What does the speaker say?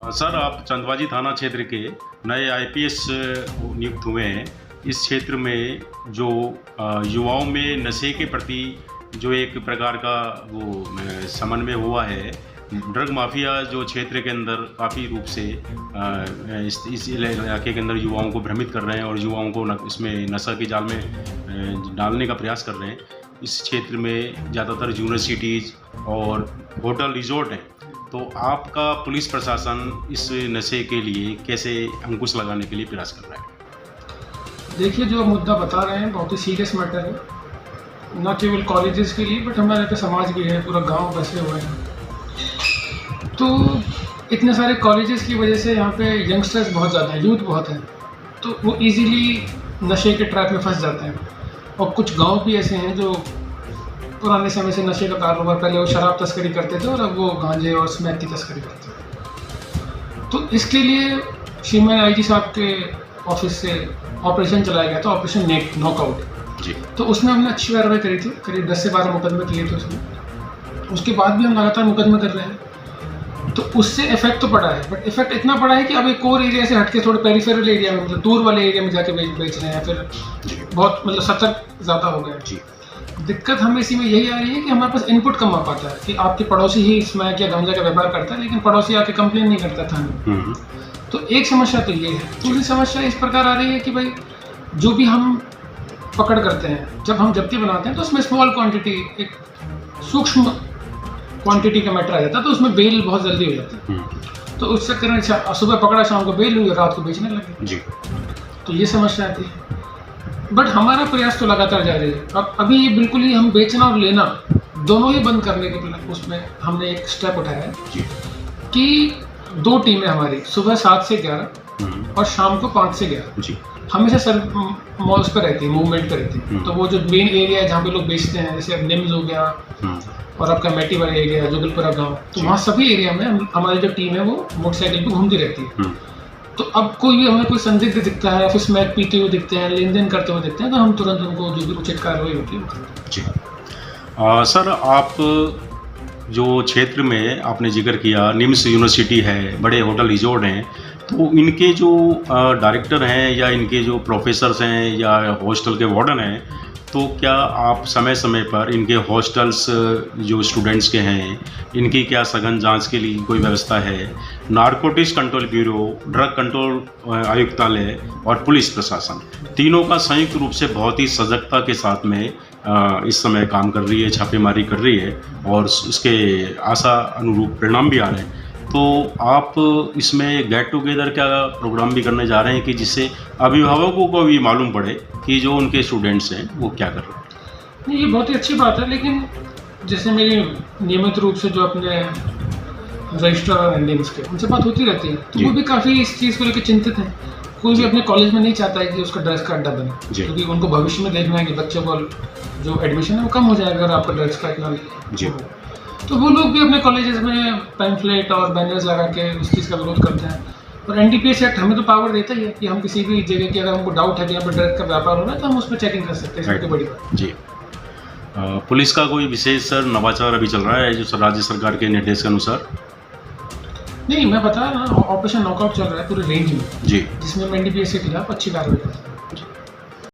Sir, आप चंदवाजी थाना क्षेत्र के नए आईपीएस नियुक्त हुए हैं। इस क्षेत्र में जो युवाओं में नशे के प्रति जो एक प्रकार का वो समन्वय हुआ है, ड्रग माफिया जो क्षेत्र के अंदर काफ़ी रूप से इस इलाके के अंदर युवाओं को भ्रमित कर रहे हैं और युवाओं को इसमें नशा के जाल में डालने का प्रयास कर रहे हैं। इस क्षेत्र में ज़्यादातर यूनिवर्सिटीज़ और होटल रिजॉर्ट हैं। तो आपका पुलिस प्रशासन इस नशे के लिए कैसे अंकुश लगाने के लिए प्रयास कर रहा है? देखिए, जो मुद्दा बता रहे हैं बहुत ही सीरियस मैटर है, ना केवल कॉलेजेस के लिए बट हमारे पे समाज भी है, पूरा गांव बसे हुए हैं। तो इतने सारे कॉलेजेस की वजह से यहाँ पे यंगस्टर्स बहुत ज़्यादा हैं, यूथ बहुत हैं, तो वो इजीली नशे के ट्रैप में फंस जाते हैं। और कुछ गांव भी ऐसे हैं जो पुराने समय से नशे का कारोबार, पहले वो शराब तस्करी करते थे और अब वो गांजे और स्मैक की तस्करी करते हैं। तो इसके लिए श्रीमान आईजी साहब के ऑफिस से ऑपरेशन चलाया गया था, ऑपरेशन नॉकआउट जी। तो उसमें हमने अच्छी कार्रवाई करी थी, करीब 10 से 12 मुकदमे किए थे उसमें। उसके बाद भी हम लगातार मुकदमे कर रहे हैं, तो उससे इफेक्ट तो पड़ा है, बट इफेक्ट इतना पड़ा है कि अब एक कोर एरिया से हटके थोड़े पेरिफेरल एरिया में, मतलब दूर वाले एरिया में जाके बेच रहे हैं, फिर बहुत मतलब सतर्क ज़्यादा हो गया जी। दिक्कत हमें इसी में यही आ रही है कि हमारे पास इनपुट कम आ पाता है कि आपके पड़ोसी ही स्मैक या गांजा का व्यापार करता है, लेकिन पड़ोसी आके कंप्लेन नहीं करता थाने। तो एक समस्या तो ये है। दूसरी समस्या इस प्रकार आ रही है कि भाई जो भी हम पकड़ करते हैं, जब हम जब्ती बनाते हैं तो उसमें स्मॉल क्वांटिटी, एक सूक्ष्म क्वांटिटी का मैटर आ जाता है, तो उसमें बेल बहुत जल्दी हो जाती है। तो उस चक्कर में सुबह पकड़ा, शाम को बेल हुई, रात को बेचने लगे जी। तो ये समस्या आती है, बट हमारा प्रयास तो लगातार जारी है। अब अभी ये बिल्कुल ही हम बेचना और लेना दोनों ही बंद करने के उसमें हमने एक स्टेप उठाया है जी। कि 2 टीमें हमारी सुबह 7 से 11 और शाम को 5 से 11 जी हमेशा सर मॉल्स पर रहती है, मूवमेंट पर रहती है। तो वो जो मेन एरिया है जहाँ पे लोग बेचते हैं, जैसे अब निम्स हो गया और आपका मेटी वाला एरिया है, जोगलपुरा गाँव, तो वहाँ सभी एरिया में हमारी जो टीम है वो मोटरसाइकिल पर घूमती रहती है। तो अब कोई भी हमें कोई संदिग्ध दिखता है, फिर स्मैक पीते हुए दिखते हैं, लेन देन करते हुए दिखते हैं, तो हम तुरंत उनको जो भी उचित कार्रवाई होती है वो करते हैं जी। सर, आप जो क्षेत्र में आपने जिक्र किया, निम्स यूनिवर्सिटी है, बड़े होटल रिजॉर्ट हैं, तो इनके जो डायरेक्टर हैं या इनके जो प्रोफेसर्स हैं या हॉस्टल के वार्डन हैं, तो क्या आप समय समय पर इनके हॉस्टल्स जो स्टूडेंट्स के हैं, इनकी क्या सघन जांच के लिए कोई व्यवस्था है? Narcotics control bureau, drug control आयुक्तालय और पुलिस प्रशासन तीनों का संयुक्त रूप से बहुत ही सजगता के साथ में इस समय काम कर रही है, छापेमारी कर रही है और उसके आशा अनुरूप परिणाम भी आ रहे हैं। तो आप इसमें गेट टुगेदर का प्रोग्राम भी करने जा रहे हैं कि जिससे अभिभावकों को भी मालूम पड़े कि जो उनके स्टूडेंट्स हैं वो क्या कर रहे हैं? नहीं, ये बहुत ही अच्छी बात है, लेकिन जैसे मेरी नियमित रूप से जो अपने रजिस्ट्रार और एनडीएम्स के उनसे बात होती रहती है, तो वो भी काफ़ी इस चीज़ को लेकर चिंतित हैं। कोई भी अपने कॉलेज में नहीं चाहता है कि उसका ड्रग्स का अड्डा बने, क्योंकि उनको भविष्य में देखना है कि बच्चों को जो एडमिशन है वो कम हो जाएगा अगर आपका ड्रग्स का इतना जी। तो वो लोग भी अपने कॉलेजेस में पैम्फलेट और बैनर्स लगा के उस चीज़ का विरोध करते हैं। और एनडीपीएस एक्ट हमें तो पावर देता ही है कि हम किसी भी जगह की अगर हमको डाउट है कि यहाँ पर ड्रग्स का व्यापार हो रहा है तो हम उस पर चेकिंग कर सकते हैं। सबसे बड़ी बात जी। पुलिस का कोई विशेष सर नवाचार अभी चल रहा है जो राज्य सरकार के निर्देश के अनुसार? नहीं, मैं बता रहा हूँ, ऑपरेशन नॉकआउट चल रहा है पूरे रेंज में जी, जिसमें हम एनडीपीएस के खिलाफ अच्छी कार्रवाई करते हैं।